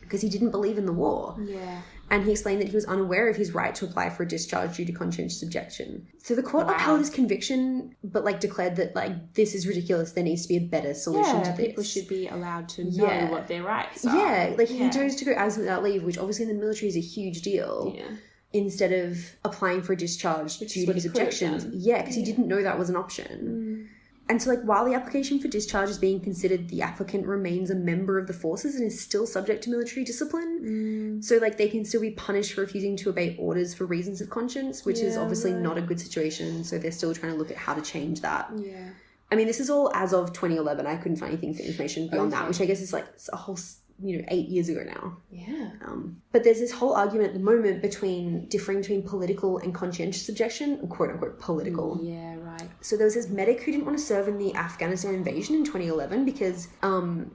because he didn't believe in the war. Yeah. And he explained that he was unaware of his right to apply for a discharge due to conscientious objection. So the court upheld his conviction, but, like, declared that, like, this is ridiculous. There needs to be a better solution to this. People should be allowed to know what their rights are. Yeah, like, he chose to go absent without leave, which obviously in the military is a huge deal. Yeah. Instead of applying for a discharge due to his objections. Yeah, because he didn't know that was an option. And so, like, while the application for discharge is being considered, the applicant remains a member of the forces and is still subject to military discipline. So, like, they can still be punished for refusing to obey orders for reasons of conscience, which is obviously not a good situation. So they're still trying to look at how to change that. Yeah. I mean, this is all as of 2011. I couldn't find anything for information beyond that, which I guess is, like, a whole... 8 years ago now. Yeah. But there's this whole argument at the moment differing between political and conscientious objection, quote unquote political. Yeah, right. So there was this medic who didn't want to serve in the Afghanistan invasion in 2011 because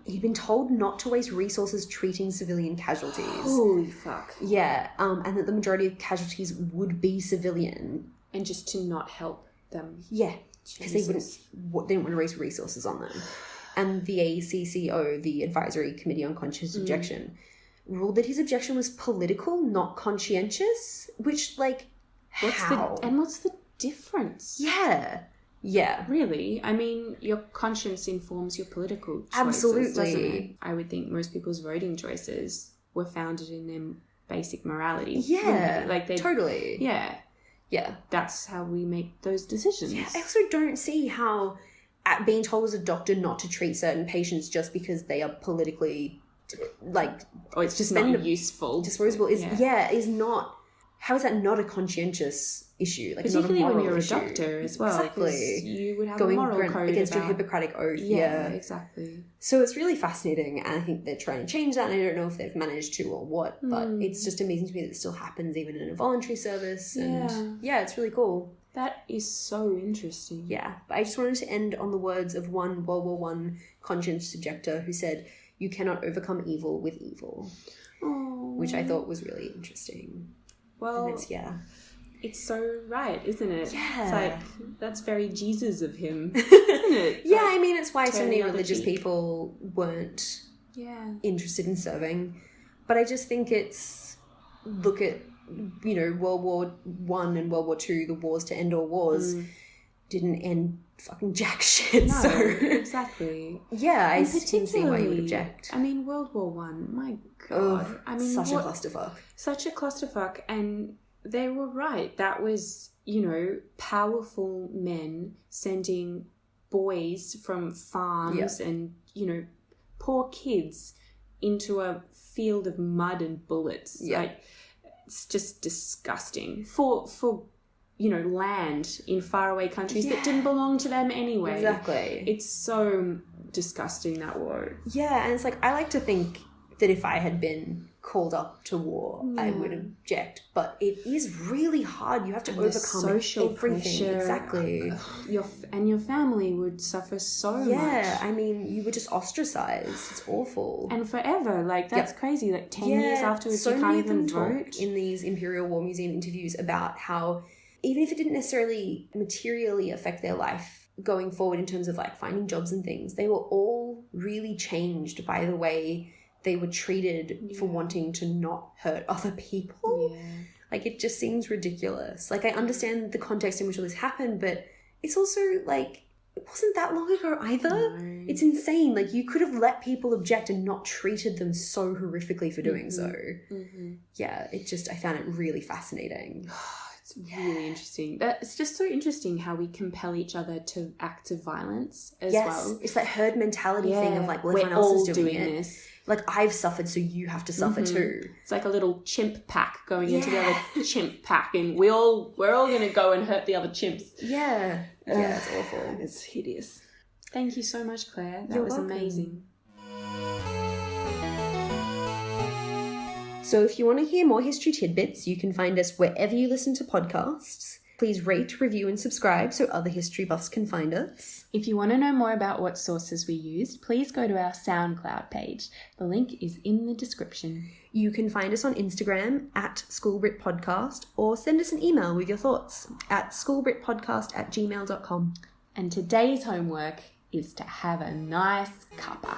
he'd been told not to waste resources treating civilian casualties. Holy fuck. Yeah, and that the majority of casualties would be civilian. And just to not help them. Yeah, because they didn't want to waste resources on them. And the ACCO, the Advisory Committee on Conscientious Objection, ruled that his objection was political, not conscientious, which, like, how? What's the difference? Yeah. Yeah. Really? I mean, your conscience informs your political choices, Absolutely. doesn't it? I would think most people's voting choices were founded in their basic morality. Yeah. Like they totally. Yeah. Yeah. That's how we make those decisions. Yeah. I also don't see how being told as a doctor not to treat certain patients just because they are politically, like... Or it's just not useful. Disposable is not... How is that not a conscientious issue? Like, particularly not a moral when you're issue. A doctor as well. Exactly. You would have a moral code against your Hippocratic oath. Yeah, exactly. So it's really fascinating, and I think they're trying to change that, and I don't know if they've managed to or what, but it's just amazing to me that it still happens even in a voluntary service, and it's really cool. That is so interesting. Yeah, but I just wanted to end on the words of one World War I conscientious objector who said, "You cannot overcome evil with evil," which I thought was really interesting. Well, it's so right, isn't it? Yeah. It's like, that's very Jesus of him, isn't it? Yeah, I mean, it's why so many religious people weren't interested in serving. But I just think it's, look at, you know, World War I and World War II, the wars to end all wars, didn't end fucking jack shit. No, so exactly. Yeah, I can see why you would object. I mean, World War One, my God. I mean, such a clusterfuck. Such a clusterfuck. And they were right. That was, you know, powerful men sending boys from farms and, you know, poor kids into a field of mud and bullets. Yeah. Like, it's just disgusting. For you know, land in faraway countries that didn't belong to them anyway. Exactly. It's so disgusting, that war. Yeah, and it's like, I like to think that if I had been called up to war, I would object. But it is really hard. You have to overcome social everything. Pressure. Exactly. Your family would suffer so much. Yeah, I mean, you were just ostracized. It's awful. And forever. Like, that's crazy. Like, 10 years afterwards, you can't even vote. In these Imperial War Museum interviews about how, even if it didn't necessarily materially affect their life going forward in terms of like finding jobs and things, they were all really changed by the way they were treated for wanting to not hurt other people. Yeah. Like, it just seems ridiculous. Like, I understand the context in which all this happened, but it's also like, it wasn't that long ago either. No. It's insane. Like, you could have let people object and not treated them so horrifically for doing so. Mm-hmm. Yeah, I found it really fascinating. It's really interesting. It's just so interesting how we compel each other to acts of violence as well. It's that herd mentality thing of like, well, everyone else is doing this. Like, I've suffered, so you have to suffer too. It's like a little chimp pack going into the other chimp pack, and we're all going to go and hurt the other chimps. Yeah. Yeah, it's awful. It's hideous. Thank you so much, Claire. That You're was welcome. Amazing. So if you want to hear more history tidbits, you can find us wherever you listen to podcasts. Please rate, review, and subscribe so other history buffs can find us. If you want to know more about what sources we used, please go to our SoundCloud page. The link is in the description. You can find us on Instagram at School Brit Podcast, or send us an email with your thoughts at schoolbritpodcast@gmail.com. And today's homework is to have a nice cuppa.